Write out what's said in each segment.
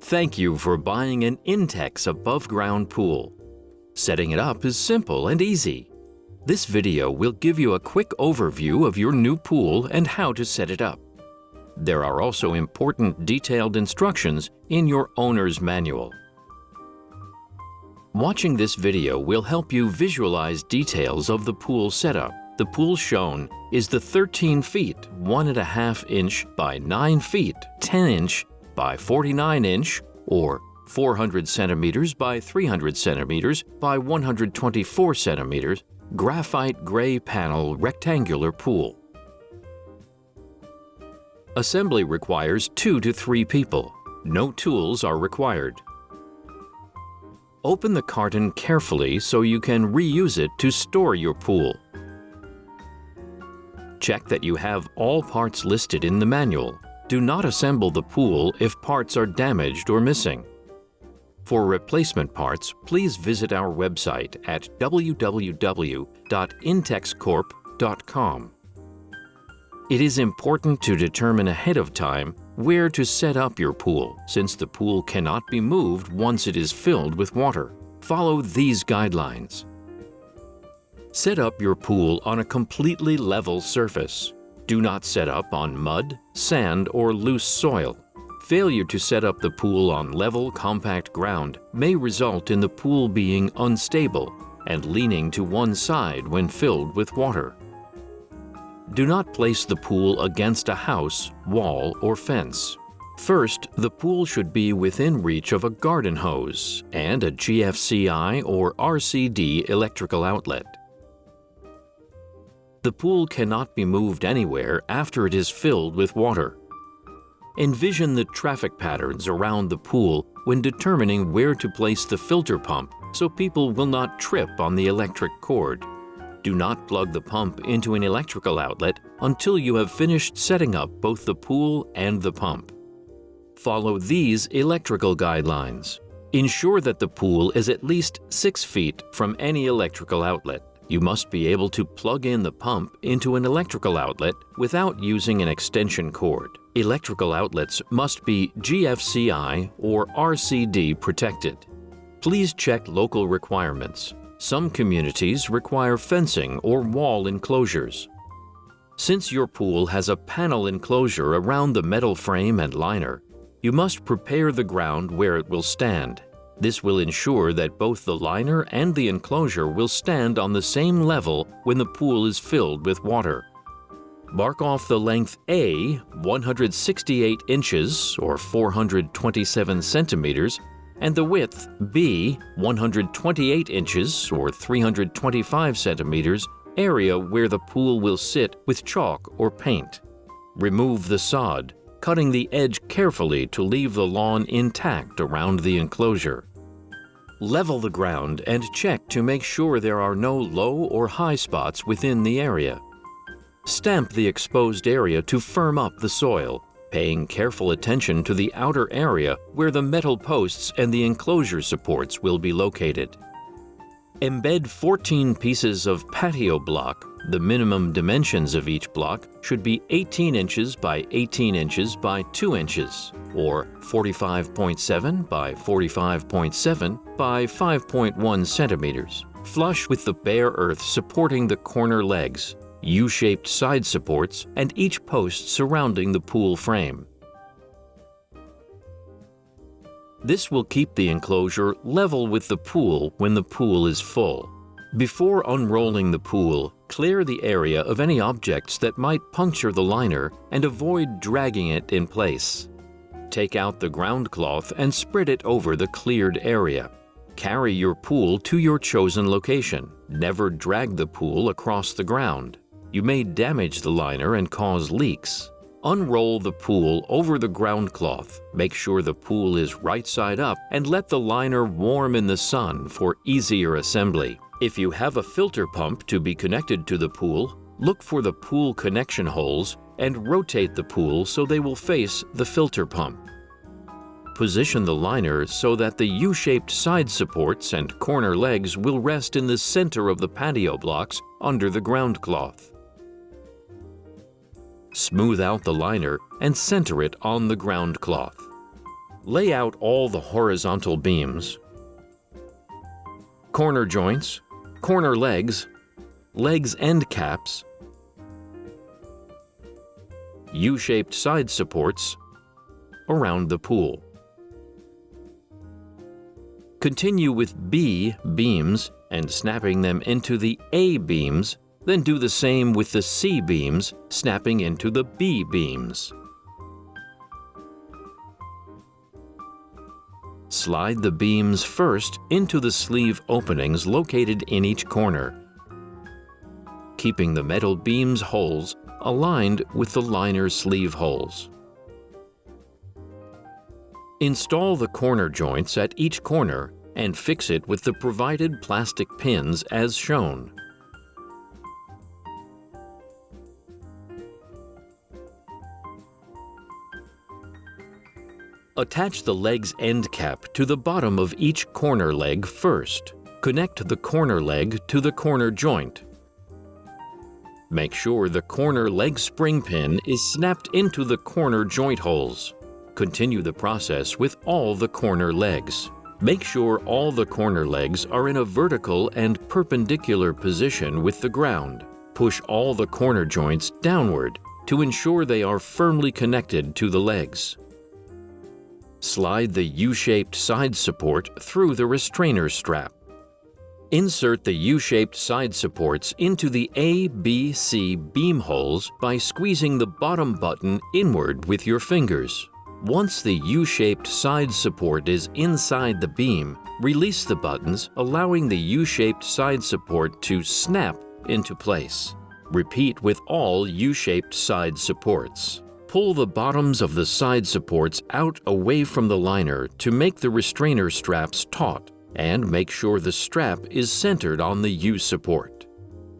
Thank you for buying an Intex above-ground pool. Setting it up is simple and easy. This video will give you a quick overview of your new pool and how to set it up. There are also important detailed instructions in your owner's manual. Watching this video will help you visualize details of the pool setup. The pool shown is the 13 feet 1.5 inch by 9 feet 10 inch by 49 inch or 400 centimeters by 300 centimeters by 124 centimeters graphite gray panel rectangular pool. Assembly requires 2 to 3 people. No tools are required. Open the carton carefully so you can reuse it to store your pool. Check that you have all parts listed in the manual. Do not assemble the pool if parts are damaged or missing. For replacement parts, please visit our website at www.intexcorp.com. It is important to determine ahead of time where to set up your pool, since the pool cannot be moved once it is filled with water. Follow these guidelines. Set up your pool on a completely level surface. Do not set up on mud, sand, or loose soil. Failure to set up the pool on level, compact ground may result in the pool being unstable and leaning to one side when filled with water. Do not place the pool against a house, wall, or fence. First, the pool should be within reach of a garden hose and a GFCI or RCD electrical outlet. The pool cannot be moved anywhere after it is filled with water. Envision the traffic patterns around the pool when determining where to place the filter pump so people will not trip on the electric cord. Do not plug the pump into an electrical outlet until you have finished setting up both the pool and the pump. Follow these electrical guidelines. Ensure that the pool is at least 6 feet from any electrical outlet. You must be able to plug in the pump into an electrical outlet without using an extension cord. Electrical outlets must be GFCI or RCD protected. Please check local requirements. Some communities require fencing or wall enclosures. Since your pool has a panel enclosure around the metal frame and liner, you must prepare the ground where it will stand. This will ensure that both the liner and the enclosure will stand on the same level when the pool is filled with water. Mark off the length A, 168 inches or 427 centimeters, and the width B, 128 inches or 325 centimeters, area where the pool will sit with chalk or paint. Remove the sod, cutting the edge carefully to leave the lawn intact around the enclosure. Level the ground and check to make sure there are no low or high spots within the area. Stamp the exposed area to firm up the soil, paying careful attention to the outer area where the metal posts and the enclosure supports will be located. Embed 14 pieces of patio block. The minimum dimensions of each block should be 18 inches by 18 inches by 2 inches, or 45.7 by 45.7 by 5.1 centimeters, flush with the bare earth supporting the corner legs, U-shaped side supports, and each post surrounding the pool frame. This will keep the enclosure level with the pool when the pool is full. Before unrolling the pool, clear the area of any objects that might puncture the liner and avoid dragging it in place. Take out the ground cloth and spread it over the cleared area. Carry your pool to your chosen location. Never drag the pool across the ground. You may damage the liner and cause leaks. Unroll the pool over the ground cloth. Make sure the pool is right side up and let the liner warm in the sun for easier assembly. If you have a filter pump to be connected to the pool, look for the pool connection holes and rotate the pool so they will face the filter pump. Position the liner so that the U-shaped side supports and corner legs will rest in the center of the patio blocks under the ground cloth. Smooth out the liner and center it on the ground cloth. Lay out all the horizontal beams, corner joints, corner legs, legs end caps, U-shaped side supports around the pool. Continue with B beams and snapping them into the A beams, then do the same with the C beams, snapping into the B beams. Slide the beams first into the sleeve openings located in each corner, keeping the metal beams holes aligned with the liner sleeve holes. Install the corner joints at each corner and fix it with the provided plastic pins as shown. Attach the leg's end cap to the bottom of each corner leg first. Connect the corner leg to the corner joint. Make sure the corner leg spring pin is snapped into the corner joint holes. Continue the process with all the corner legs. Make sure all the corner legs are in a vertical and perpendicular position with the ground. Push all the corner joints downward to ensure they are firmly connected to the legs. Slide the U-shaped side support through the restrainer strap. Insert the U-shaped side supports into the A, B, C beam holes by squeezing the bottom button inward with your fingers. Once the U-shaped side support is inside the beam, release the buttons, allowing the U-shaped side support to snap into place. Repeat with all U-shaped side supports. Pull the bottoms of the side supports out away from the liner to make the restrainer straps taut, and make sure the strap is centered on the U-support.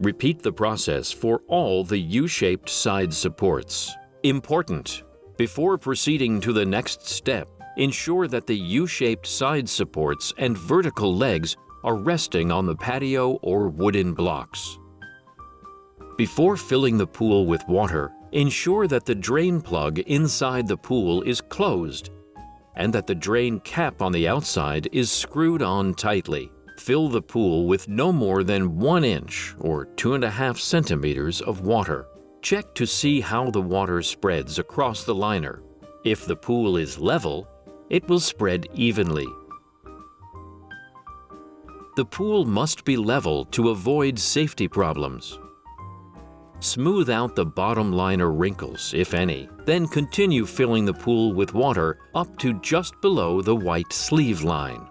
Repeat the process for all the U-shaped side supports. Important! Before proceeding to the next step, ensure that the U-shaped side supports and vertical legs are resting on the patio or wooden blocks. Before filling the pool with water, ensure that the drain plug inside the pool is closed and that the drain cap on the outside is screwed on tightly. Fill the pool with no more than 1 inch or 2.5 centimeters of water. Check to see how the water spreads across the liner. If the pool is level, it will spread evenly. The pool must be level to avoid safety problems. Smooth out the bottom liner wrinkles, if any, then continue filling the pool with water up to just below the white sleeve line.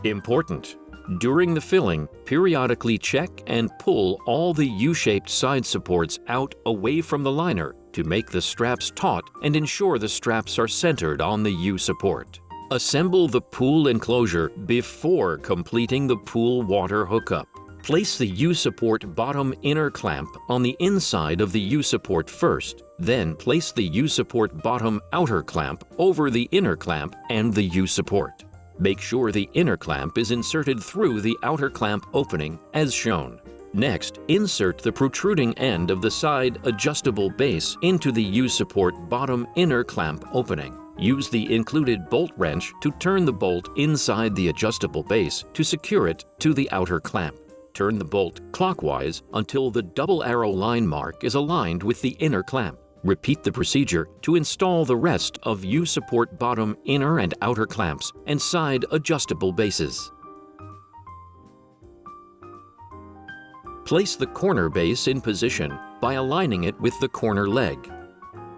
Important! During the filling, periodically check and pull all the U-shaped side supports out away from the liner to make the straps taut and ensure the straps are centered on the U-support. Assemble the pool enclosure before completing the pool water hookup. Place the U-support bottom inner clamp on the inside of the U-support first, then place the U-support bottom outer clamp over the inner clamp and the U-support. Make sure the inner clamp is inserted through the outer clamp opening as shown. Next, insert the protruding end of the side adjustable base into the U-support bottom inner clamp opening. Use the included bolt wrench to turn the bolt inside the adjustable base to secure it to the outer clamp. Turn the bolt clockwise until the double arrow line mark is aligned with the inner clamp. Repeat the procedure to install the rest of U-support bottom inner and outer clamps and side adjustable bases. Place the corner base in position by aligning it with the corner leg.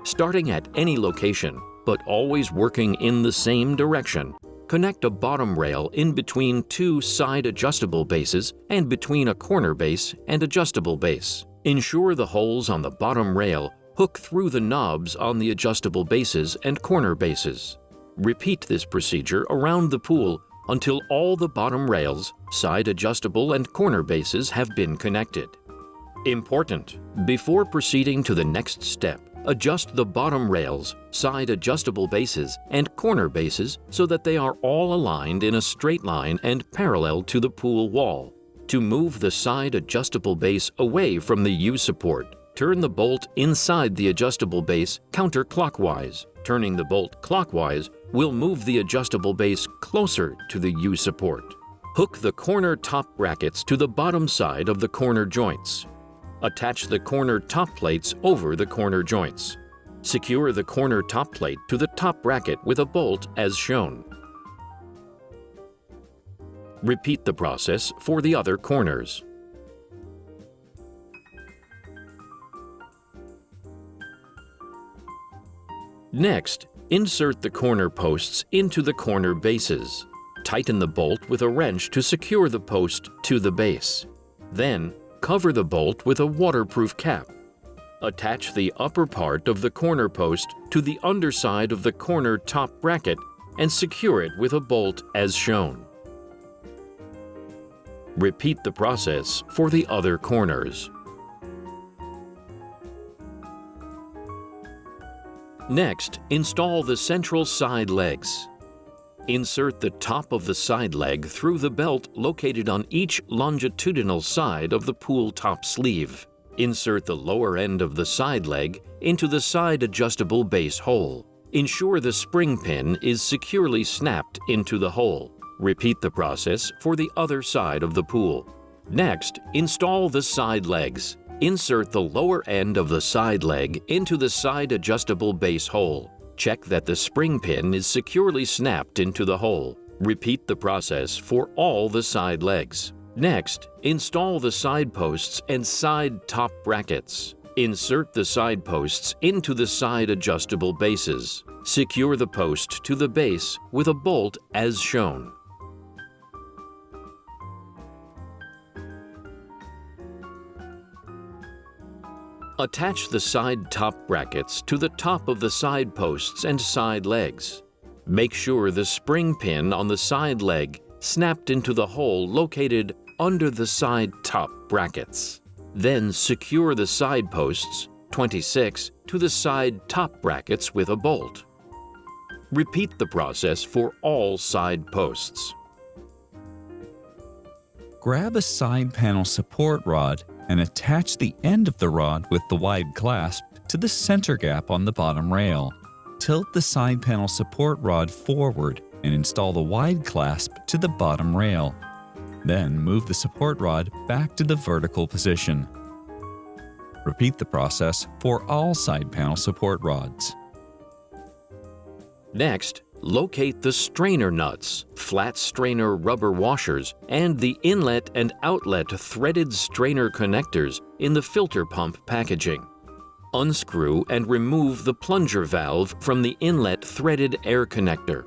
Starting at any location, but always working in the same direction, connect a bottom rail in between 2 side adjustable bases and between a corner base and adjustable base. Ensure the holes on the bottom rail hook through the knobs on the adjustable bases and corner bases. Repeat this procedure around the pool until all the bottom rails, side adjustable and corner bases have been connected. Important! Before proceeding to the next step, adjust the bottom rails, side adjustable bases, and corner bases so that they are all aligned in a straight line and parallel to the pool wall. To move the side adjustable base away from the U-support, turn the bolt inside the adjustable base counterclockwise. Turning the bolt clockwise, will move the adjustable base closer to the U support. Hook the corner top brackets to the bottom side of the corner joints. Attach the corner top plates over the corner joints. Secure the corner top plate to the top bracket with a bolt as shown. Repeat the process for the other corners. Next, insert the corner posts into the corner bases. Tighten the bolt with a wrench to secure the post to the base. Then, cover the bolt with a waterproof cap. Attach the upper part of the corner post to the underside of the corner top bracket and secure it with a bolt as shown. Repeat the process for the other corners. Next, install the central side legs. Insert the top of the side leg through the belt located on each longitudinal side of the pool top sleeve. Insert the lower end of the side leg into the side adjustable base hole. Ensure the spring pin is securely snapped into the hole. Repeat the process for the other side of the pool. Next, install the side legs. Insert the lower end of the side leg into the side adjustable base hole. Check that the spring pin is securely snapped into the hole. Repeat the process for all the side legs. Next, install the side posts and side top brackets. Insert the side posts into the side adjustable bases. Secure the post to the base with a bolt as shown. Attach the side top brackets to the top of the side posts and side legs. Make sure the spring pin on the side leg snapped into the hole located under the side top brackets. Then secure the side posts, 26, to the side top brackets with a bolt. Repeat the process for all side posts. Grab a side panel support rod and attach the end of the rod with the wide clasp to the center gap on the bottom rail. Tilt the side panel support rod forward and install the wide clasp to the bottom rail. Then move the support rod back to the vertical position. Repeat the process for all side panel support rods. Next, locate the strainer nuts, flat strainer rubber washers, and the inlet and outlet threaded strainer connectors in the filter pump packaging. Unscrew and remove the plunger valve from the inlet threaded air connector.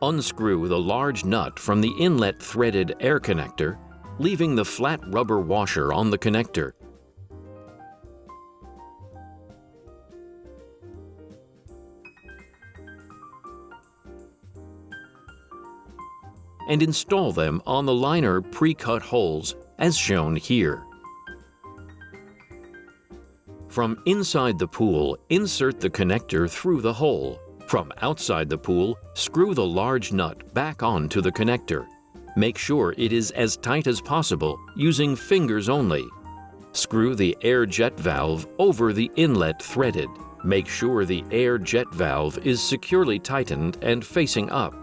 Unscrew the large nut from the inlet threaded air connector, leaving the flat rubber washer on the connector. And install them on the liner pre-cut holes as shown here. From inside the pool, insert the connector through the hole. From outside the pool, screw the large nut back onto the connector. Make sure it is as tight as possible using fingers only. Screw the air jet valve over the inlet threaded. Make sure the air jet valve is securely tightened and facing up.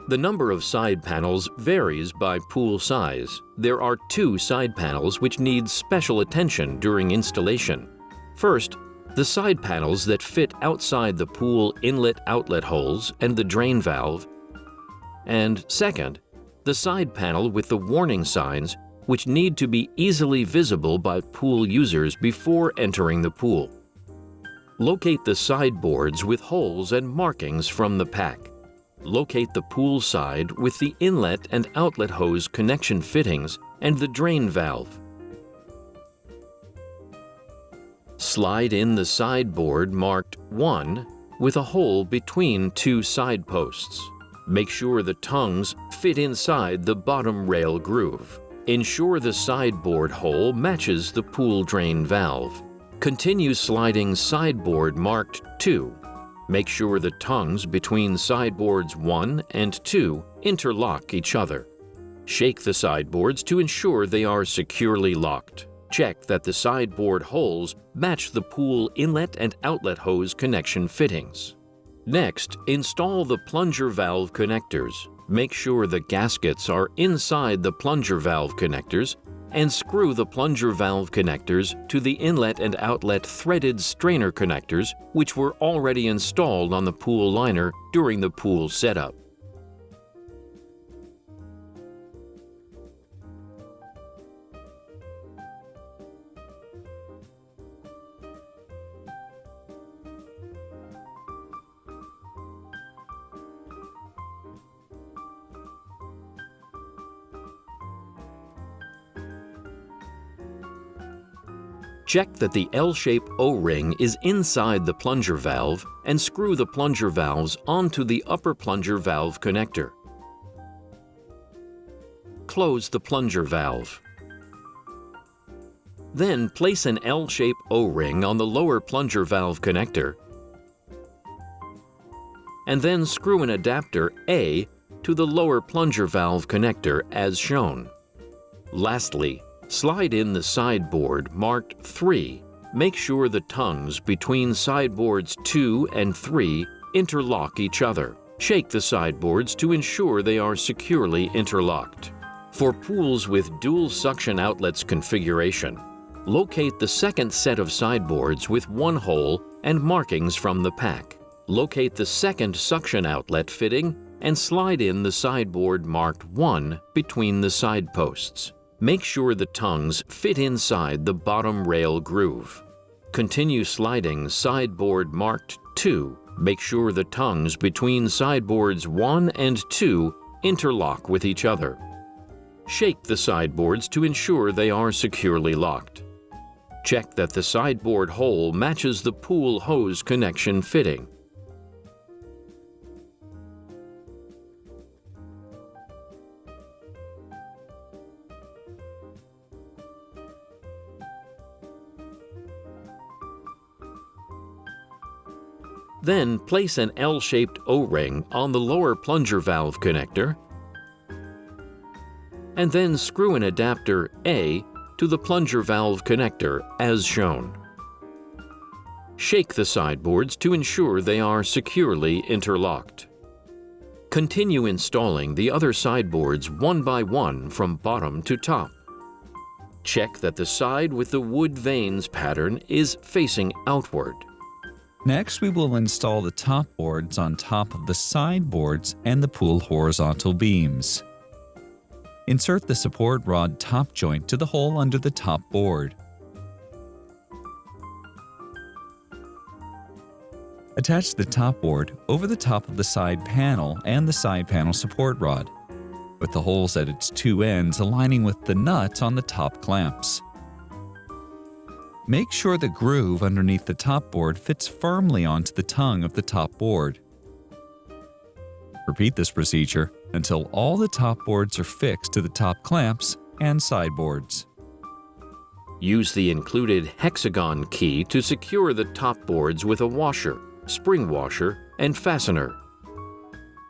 The number of side panels varies by pool size. There are 2 side panels which need special attention during installation. First, the side panels that fit outside the pool inlet-outlet holes and the drain valve. And second, the side panel with the warning signs which need to be easily visible by pool users before entering the pool. Locate the side boards with holes and markings from the pack. Locate the pool side with the inlet and outlet hose connection fittings and the drain valve. Slide in the side board marked 1 with a hole between 2 side posts. Make sure the tongues fit inside the bottom rail groove. Ensure the side board hole matches the pool drain valve. Continue sliding side board marked 2. Make sure the tongues between sideboards 1 and 2 interlock each other. Shake the sideboards to ensure they are securely locked. Check that the sideboard holes match the pool inlet and outlet hose connection fittings. Next, install the plunger valve connectors. Make sure the gaskets are inside the plunger valve connectors and screw the plunger valve connectors to the inlet and outlet threaded strainer connectors which were already installed on the pool liner during the pool setup. Check that the L-shaped O-ring is inside the plunger valve and screw the plunger valves onto the upper plunger valve connector. Close the plunger valve. Then place an L-shaped O-ring on the lower plunger valve connector and then screw an adapter A to the lower plunger valve connector as shown. Lastly, slide in the sideboard marked 3. Make sure the tongues between sideboards 2 and 3 interlock each other. Shake the sideboards to ensure they are securely interlocked. For pools with dual suction outlets configuration, locate the second set of sideboards with one hole and markings from the pack. Locate the second suction outlet fitting and slide in the sideboard marked 1 between the side posts. Make sure the tongues fit inside the bottom rail groove. Continue sliding sideboard marked 2. Make sure the tongues between sideboards 1 and 2 interlock with each other. Shake the sideboards to ensure they are securely locked. Check that the sideboard hole matches the pool hose connection fitting. Then place an L-shaped O-ring on the lower plunger valve connector and then screw an adapter A to the plunger valve connector as shown. Shake the sideboards to ensure they are securely interlocked. Continue installing the other sideboards one by one from bottom to top. Check that the side with the wood vanes pattern is facing outward. Next, we will install the top boards on top of the side boards and the pool horizontal beams. Insert the support rod top joint to the hole under the top board. Attach the top board over the top of the side panel and the side panel support rod, with the holes at its two ends aligning with the nut on the top clamps. Make sure the groove underneath the top board fits firmly onto the tongue of the top board. Repeat this procedure until all the top boards are fixed to the top clamps and sideboards. Use the included hexagon key to secure the top boards with a washer, spring washer, and fastener.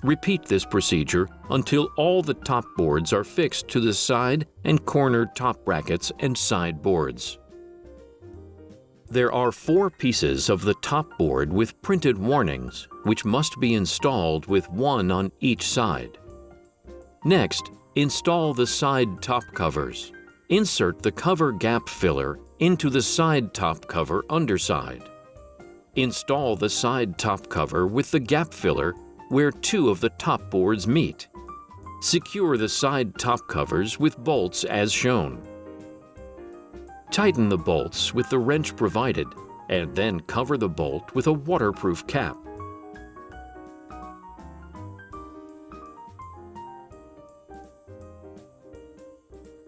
Repeat this procedure until all the top boards are fixed to the side and corner top brackets and side boards. There are 4 pieces of the top board with printed warnings, which must be installed with one on each side. Next, install the side top covers. Insert the cover gap filler into the side top cover underside. Install the side top cover with the gap filler where 2 of the top boards meet. Secure the side top covers with bolts as shown. Tighten the bolts with the wrench provided and then cover the bolt with a waterproof cap.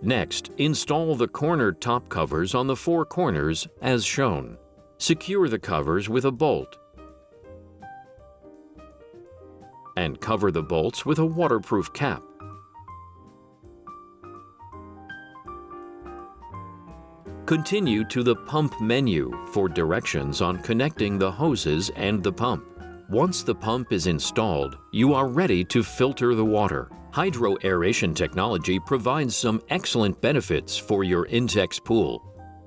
Next, install the corner top covers on the 4 corners as shown. Secure the covers with a bolt and cover the bolts with a waterproof cap. Continue to the pump menu for directions on connecting the hoses and the pump. Once the pump is installed, you are ready to filter the water. Hydro-Aeration Technology provides some excellent benefits for your Intex pool.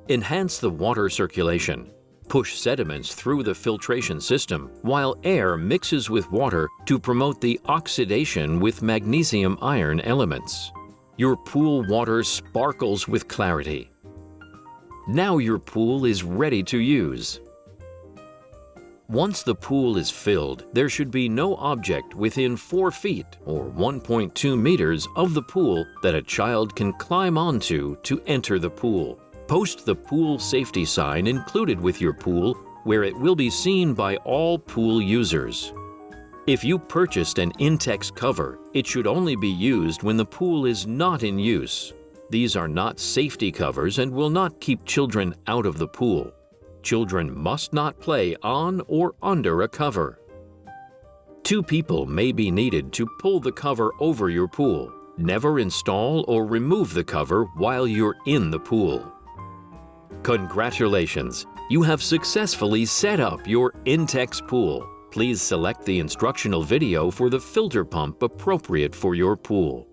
Enhance the water circulation. Push sediments through the filtration system while air mixes with water to promote the oxidation with magnesium iron elements. Your pool water sparkles with clarity. Now your pool is ready to use. Once the pool is filled, there should be no object within 4 feet or 1.2 meters of the pool that a child can climb onto to enter the pool. Post the pool safety sign included with your pool where it will be seen by all pool users. If you purchased an Intex cover, it should only be used when the pool is not in use. These are not safety covers and will not keep children out of the pool. Children must not play on or under a cover. 2 people may be needed to pull the cover over your pool. Never install or remove the cover while you're in the pool. Congratulations! You have successfully set up your Intex pool. Please select the instructional video for the filter pump appropriate for your pool.